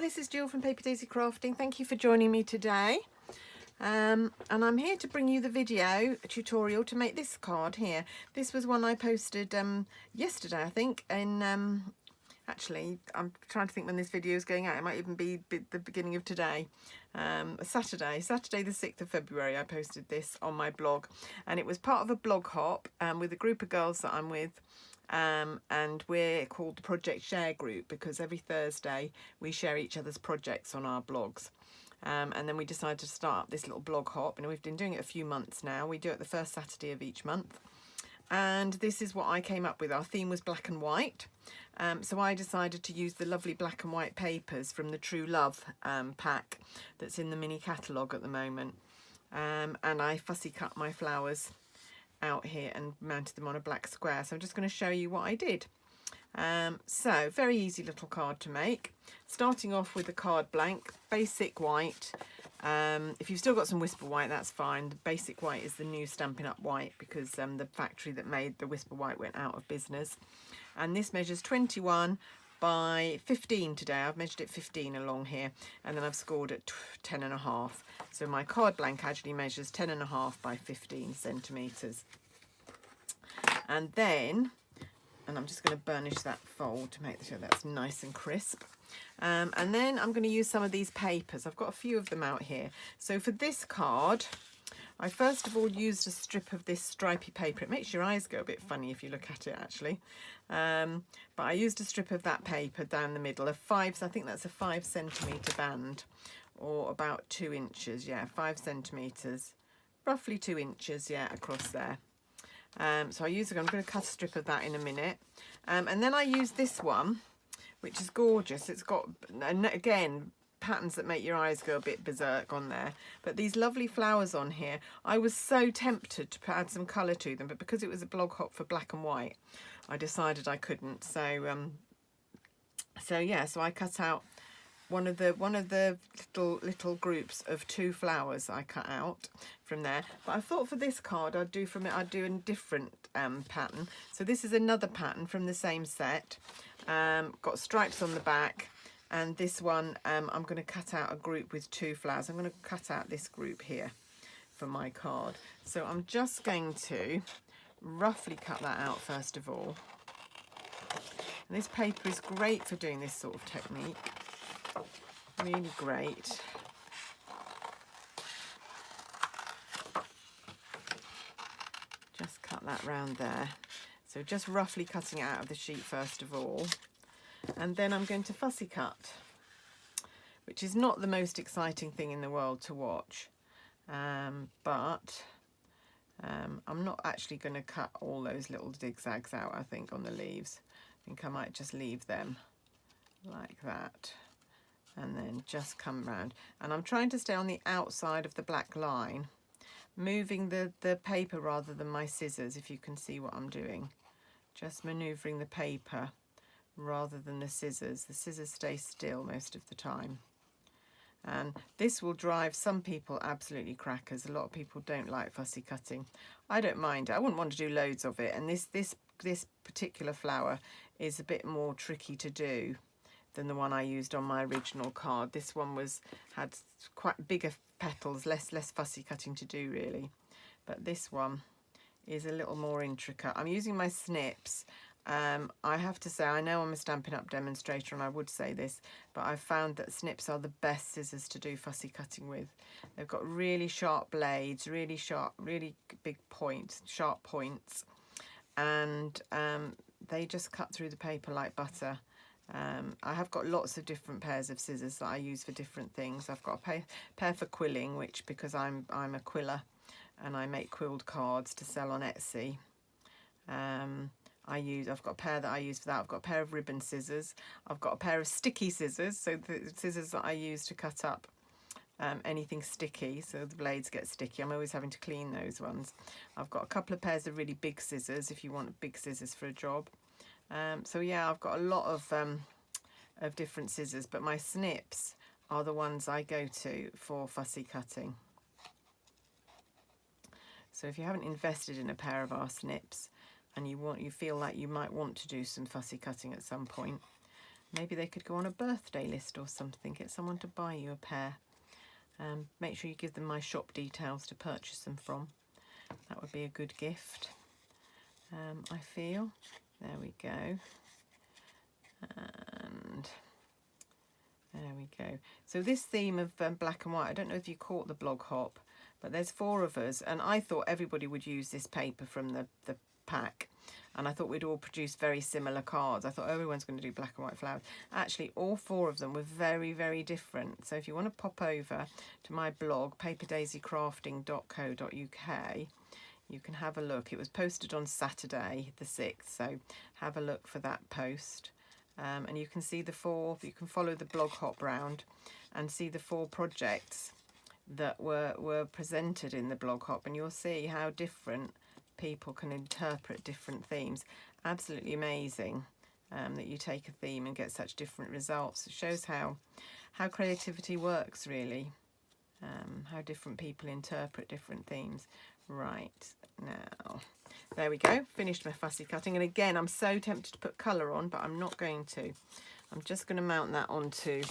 this is Jill from Paper Daisy Crafting. Thank you for joining me today. And I'm here to bring you the video tutorial to make this card here. This was one I posted yesterday, I think, and actually I'm trying to think when this video is going out. It might even be the beginning of today. Saturday the 6th of February I posted this on my blog, and it was part of a blog hop with a group of girls that I'm with. And we're called the Project Share Group because every Thursday we share each other's projects on our blogs. And then we decided to start up this little blog hop, and we've been doing it a few months now. We do it the first Saturday of each month. And this is what I came up with. Our theme was black and white. So I decided to use the lovely black and white papers from the True Love pack that's in the mini catalogue at the moment. And I fussy cut my flowers out here and mounted them on a black square. So I'm just going to show you what I did. So very easy little card to make. Starting off with a card blank, basic white. If you've still got some Whisper White, that's fine. The basic white is the new Stampin' Up white because the factory that made the Whisper White went out of business. And this measures 21 by 15 today. I've measured it 15 along here, and then I've scored at 10.5. So my card blank actually measures 10.5 by 15 centimetres. And then, and I'm just going to burnish that fold to make sure that's nice and crisp. And then I'm going to use some of these papers. I've got a few of them out here. So for this card, I first of all used a strip of this stripy paper. It makes your eyes go a bit funny if you look at it, actually. But I used a strip of that paper down the middle of I think that's a 5 centimetre band, or about 2 inches. Yeah, 5 centimetres, roughly 2 inches, yeah, across there. So I'm going to cut a strip of that in a minute. And then I use this one, which is gorgeous. It's got, again, patterns that make your eyes go a bit berserk on there, but these lovely flowers on here. I was so tempted to add some colour to them, but because it was a blog hop for black and white, I decided I couldn't. So yeah, so I cut out one of the little groups of 2 flowers I cut out from there. But I thought for this card I'd do a different pattern. So this is another pattern from the same set. Got stripes on the back. And this one, I'm going to cut out a group with 2 flowers. I'm going to cut out this group here for my card. So I'm just going to roughly cut that out first of all. And this paper is great for doing this sort of technique. Really great. Just cut that round there. So just roughly cutting it out of the sheet first of all. And then I'm going to fussy cut, which is not the most exciting thing in the world to watch, but I'm not actually going to cut all those little zigzags out, I think, on the leaves. I think I might just leave them like that and then just come round. And I'm trying to stay on the outside of the black line, moving the paper rather than my scissors, if you can see what I'm doing. Just manoeuvring the paper rather than the scissors. The scissors stay still most of the time. And this will drive some people absolutely crackers. A lot of people don't like fussy cutting. I don't mind. I wouldn't want to do loads of it. And this particular flower is a bit more tricky to do than the one I used on my original card. This one had quite bigger petals, less fussy cutting to do really. But this one is a little more intricate. I'm using my snips. I have to say, I know I'm a Stampin' Up demonstrator and I would say this, but I've found that snips are the best scissors to do fussy cutting with. They've got really sharp blades, really sharp, really big points, sharp points, and they just cut through the paper like butter. I have got lots of different pairs of scissors that I use for different things. I've got a pair for quilling, which because I'm a quiller and I make quilled cards to sell on Etsy. I've got a pair that I use for that. I've got a pair of ribbon scissors. I've got a pair of sticky scissors, so the scissors that I use to cut up anything sticky, so the blades get sticky. I'm always having to clean those ones. I've got a couple of pairs of really big scissors if you want big scissors for a job. So yeah, I've got a lot of different scissors, but my snips are the ones I go to for fussy cutting. So if you haven't invested in a pair of our snips, and you feel like you might want to do some fussy cutting at some point, Maybe they could go on a birthday list or something, get someone to buy you a pair. Make sure you give them my shop details to purchase them from. That would be a good gift, I feel. There we go. And there we go. So this theme of black and white, I don't know if you caught the blog hop, but there's 4 of us, and I thought everybody would use this paper from the pack, and I thought we'd all produce very similar cards. I thought everyone's going to do black and white flowers. Actually, all 4 of them were very, very different. So if you want to pop over to my blog, paperdaisycrafting.co.uk, you can have a look. It was posted on Saturday the 6th, so have a look for that post. And you can see the 4, you can follow the blog hop round and see the 4 projects that were presented in the blog hop, and you'll see how different people can interpret different themes. Absolutely amazing that you take a theme and get such different results. It shows how creativity works, really, how different people interpret different themes. Right, now there we go, finished my fussy cutting, and again I'm so tempted to put colour on, but I'm not going to. I'm just going to mount that onto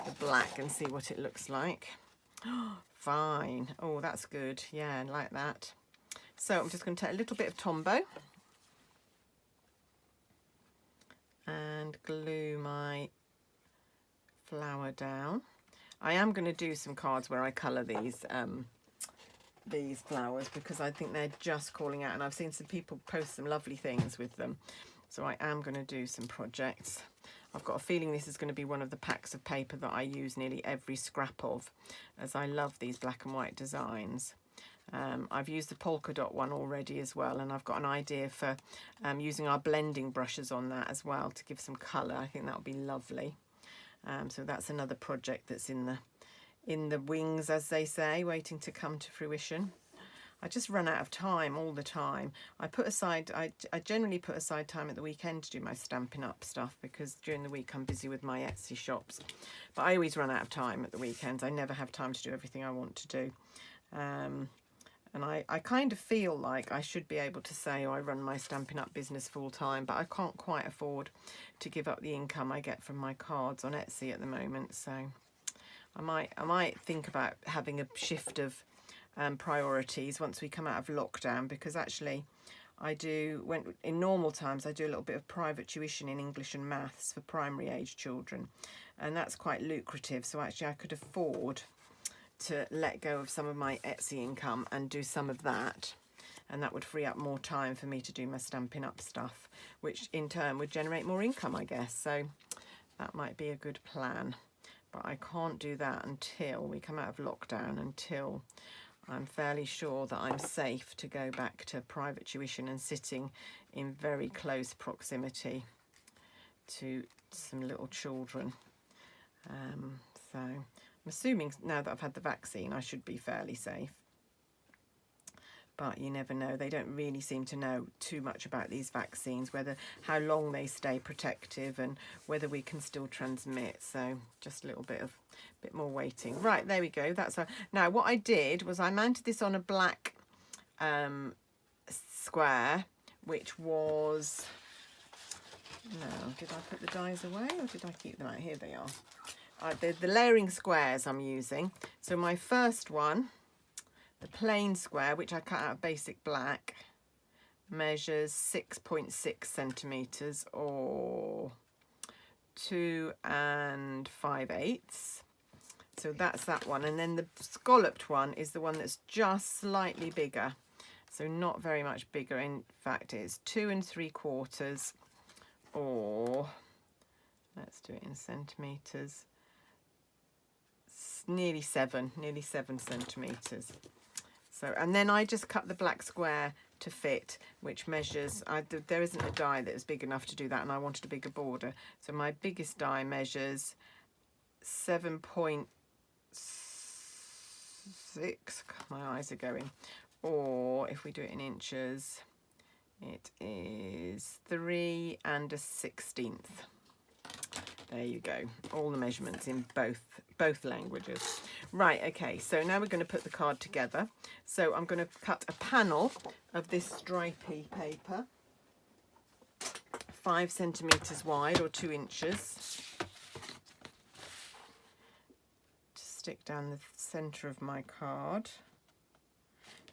the black and see what it looks like. Fine. Oh, that's good. Yeah, I like that. So I'm just going to take a little bit of Tombow and glue my flower down. I am going to do some cards where I colour these flowers, because I think they're just calling out, and I've seen some people post some lovely things with them. So I am going to do some projects. I've got a feeling this is going to be one of the packs of paper that I use nearly every scrap of, as I love these black and white designs. I've used the polka dot one already as well, and I've got an idea for using our blending brushes on that as well to give some colour. I think that would be lovely. So that's another project that's in the wings, as they say, waiting to come to fruition. I just run out of time all the time. I generally put aside time at the weekend to do my Stampin' Up stuff, because during the week I'm busy with my Etsy shops. But I always run out of time at the weekends. I never have time to do everything I want to do. And I kind of feel like I should be able to say, oh, I run my Stampin' Up business full time, but I can't quite afford to give up the income I get from my cards on Etsy at the moment. So I might think about having a shift of priorities once we come out of lockdown, because actually in normal times I do a little bit of private tuition in English and maths for primary age children, and that's quite lucrative. So actually I could afford to let go of some of my Etsy income and do some of that, and that would free up more time for me to do my Stampin' Up stuff, which in turn would generate more income, I guess. So that might be a good plan, but I can't do that until we come out of lockdown, until I'm fairly sure that I'm safe to go back to private tuition and sitting in very close proximity to some little children. So I'm assuming now that I've had the vaccine, I should be fairly safe. But you never know. They don't really seem to know too much about these vaccines, how long they stay protective and whether we can still transmit. So just a little bit more waiting. Right, there we go. Now what I did was I mounted this on a black square, which was, no, did I put the dies away or did I keep them out? Here they are. The layering squares I'm using. So my first one, the plain square, which I cut out of basic black, measures 6.6 centimetres or 2 5/8. So that's that one. And then the scalloped one is the one that's just slightly bigger. So not very much bigger. In fact, it's 2 3/4, or let's do it in centimetres. Nearly 7 centimetres. So, and then I just cut the black square to fit, which measures, there isn't a die that is big enough to do that, and I wanted a bigger border. So my biggest die measures 7.6, my eyes are going, or if we do it in inches, it is 3 1/16. There you go, all the measurements in both languages. Right, okay, so now we're going to put the card together. So I'm going to cut a panel of this stripy paper, 5 centimetres wide or 2 inches. stick down the centre of my card.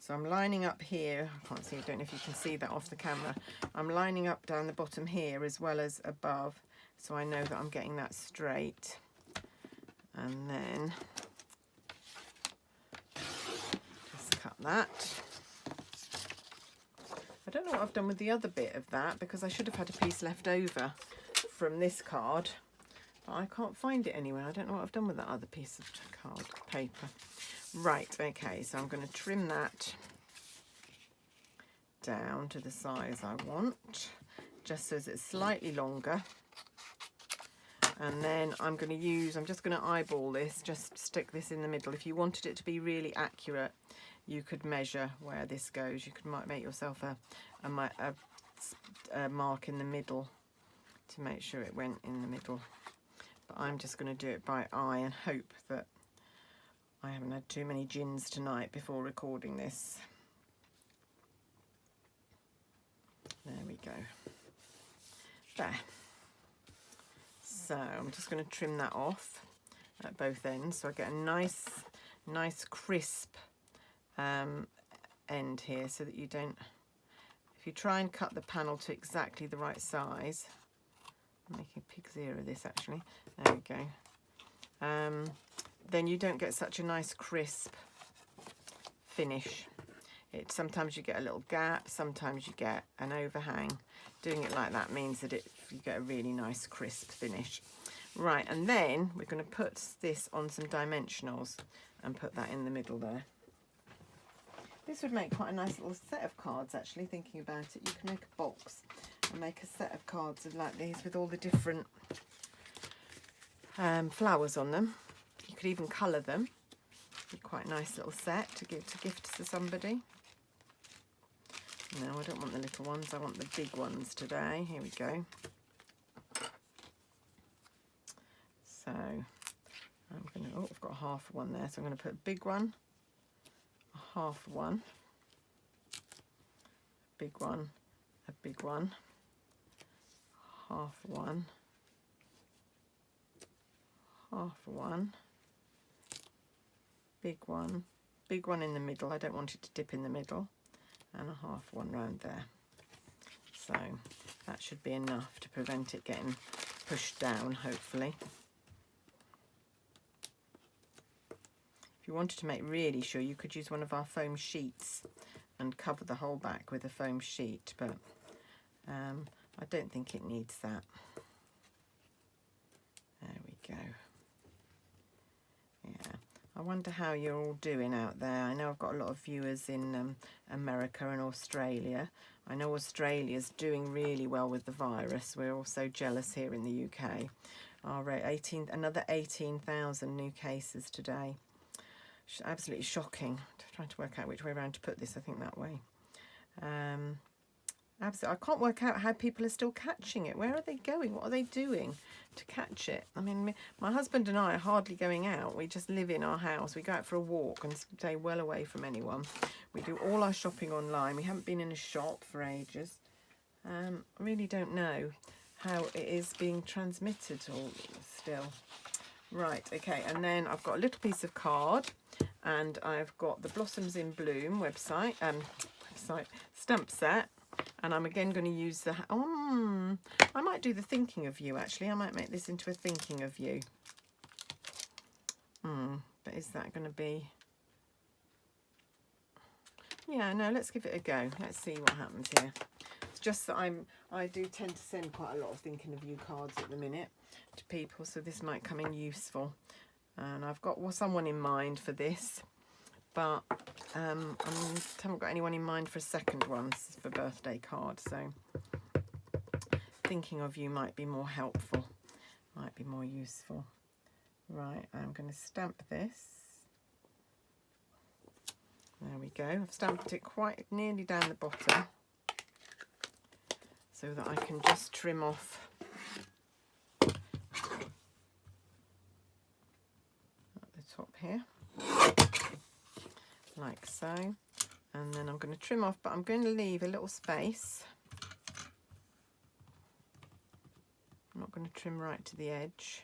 So I'm lining up here, I can't see, I don't know if you can see that off the camera. I'm lining up down the bottom here as well as above, so I know that I'm getting that straight. And then just cut that. I don't know what I've done with the other bit of that, because I should have had a piece left over from this card, but I can't find it anywhere. I don't know what I've done with that other piece of card paper. Right, okay, so I'm going to trim that down to the size I want, just so it's slightly longer. And then I'm just going to eyeball this, just stick this in the middle. If you wanted it to be really accurate, you could measure where this goes. You could make yourself a mark in the middle to make sure it went in the middle. But I'm just going to do it by eye and hope that I haven't had too many gins tonight before recording this. There we go. There. So I'm just going to trim that off at both ends, so I get a nice crisp end here, so that you don't, if you try and cut the panel to exactly the right size, I'm making a pig's ear of this actually, there we go, then you don't get such a nice crisp finish. Sometimes you get a little gap, sometimes you get an overhang. Doing it like that means that you get a really nice crisp finish. Right, and then we're going to put this on some dimensionals and put that in the middle there. This would make quite a nice little set of cards actually, thinking about it. You can make a box and make a set of cards like these with all the different flowers on them. You could even colour them. Be quite a nice little set to gift to somebody. No, I don't want the little ones, I want the big ones today. Here we go. So I'm going to, I've got half one there, so I'm going to put a big one, a half one, a big one, a big one, half one, half one, big one in the middle. I don't want it to dip in the middle, and a half one round there. So that should be enough to prevent it getting pushed down, hopefully. If you wanted to make really sure, you could use one of our foam sheets and cover the whole back with a foam sheet, but I don't think it needs that. There we go. Yeah. I wonder how you're all doing out there. I know I've got a lot of viewers in America and Australia. I know Australia's doing really well with the virus. We're also jealous here in the UK. Another 18,000 new cases today. Absolutely shocking. Trying to work out which way around to put this. I think that way. Absolutely, I can't work out how people are still catching it. Where are they going? What are they doing to catch it? I mean, my husband and I are hardly going out. We just live in our house. We go out for a walk and stay well away from anyone. We do all our shopping online. We haven't been in a shop for ages. I really don't know how it is being transmitted still. Right, okay, and then I've got a little piece of card, and I've got the Blossoms in Bloom website stamp set. And I'm again going to use the, I might do the thinking of you actually. I might make this into a thinking of you. But is that going to be, yeah, no, let's give it a go. Let's see what happens here. It's just that I do tend to send quite a lot of thinking of you cards at the minute to people, so this might come in useful. And I've got someone in mind for this, but I haven't got anyone in mind for a second one. This is for birthday card, so thinking of you might be more helpful, might be more useful. Right, I'm going to stamp this. There we go. I've stamped it quite nearly down the bottom so that I can just trim off at the top here, like so. And then I'm going to trim off, but I'm going to leave a little space. I'm not going to trim right to the edge.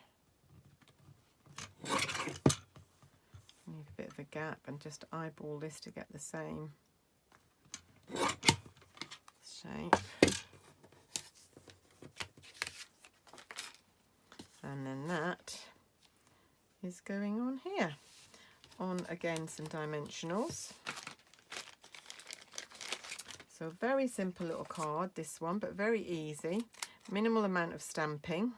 gap and just eyeball this to get the same shape. And then that is going on here. On again some dimensionals. So very simple little card, this one, but very easy. Minimal amount of stamping.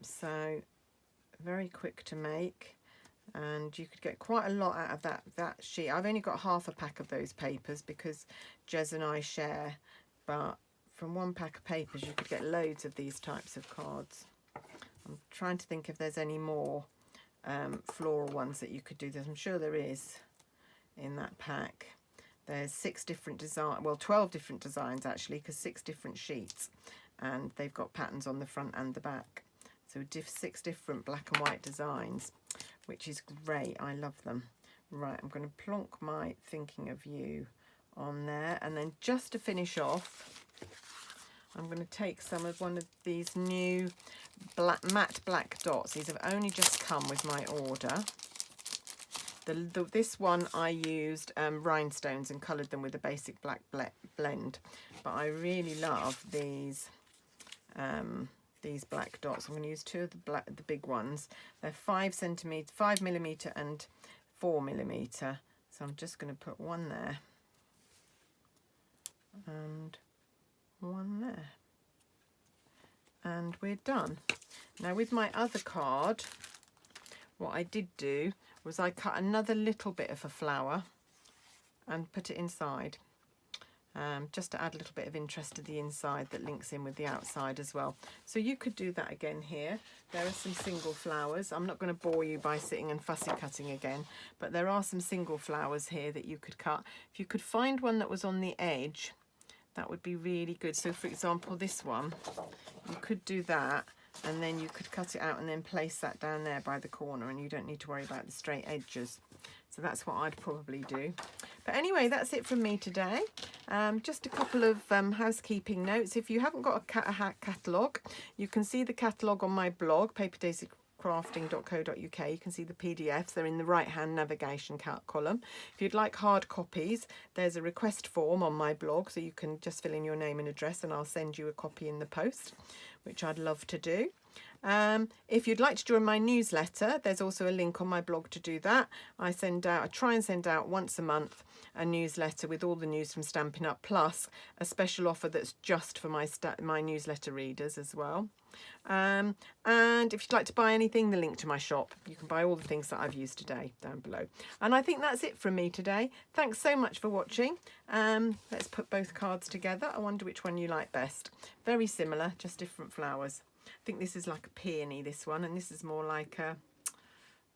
So very quick to make, and you could get quite a lot out of that sheet. I've only got half a pack of those papers because Jez and I share, but from one pack of papers you could get loads of these types of cards. I'm trying to think if there's any more floral ones that you could do. I'm sure there is in that pack. There's 6 different designs, well 12 different designs actually, because 6 different sheets, and they've got patterns on the front and the back. So 6 different black and white designs, which is great. I love them. Right, I'm going to plonk my Thinking of You on there, and then just to finish off, I'm going to take one of these new matte black dots. These have only just come with my order. This one I used rhinestones and coloured them with a basic black blend, but I really love these black dots. I'm going to use 2 of the big ones. They're 5mm and 4mm. So I'm just going to put one there and one there, and we're done. Now with my other card, what I did do was I cut another little bit of a flower and put it inside, just to add a little bit of interest to the inside that links in with the outside as well. So you could do that again here. There are some single flowers. I'm not going to bore you by sitting and fussy cutting again, but there are some single flowers here that you could cut. If you could find one that was on the edge, that would be really good. So for example, this one, you could do that, and then you could cut it out and then place that down there by the corner, and you don't need to worry about the straight edges. So that's what I'd probably do. But anyway, that's it from me today. Just a couple of housekeeping notes. If you haven't got a catalogue, you can see the catalogue on my blog, paperdaisycrafting.co.uk. You can see the PDFs. They're in the right-hand navigation column. If you'd like hard copies, there's a request form on my blog, so you can just fill in your name and address, and I'll send you a copy in the post, which I'd love to do. If you'd like to join my newsletter, there's also a link on my blog to do that. I try and send out once a month a newsletter with all the news from Stampin' Up, plus a special offer that's just for my newsletter readers as well. And if you'd like to buy anything, the link to my shop. You can buy all the things that I've used today down below. And I think that's it from me today. Thanks so much for watching. Let's put both cards together. I wonder which one you like best. Very similar, just different flowers. I think this is like a peony, this one, and this is more like a,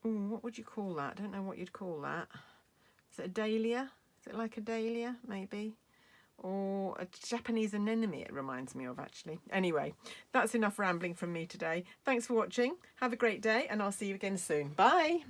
what would you call that? I don't know what you'd call that. Is it a dahlia? Is it like a dahlia, maybe? Or a Japanese anemone, it reminds me of, actually. Anyway, that's enough rambling from me today. Thanks for watching. Have a great day, and I'll see you again soon. Bye.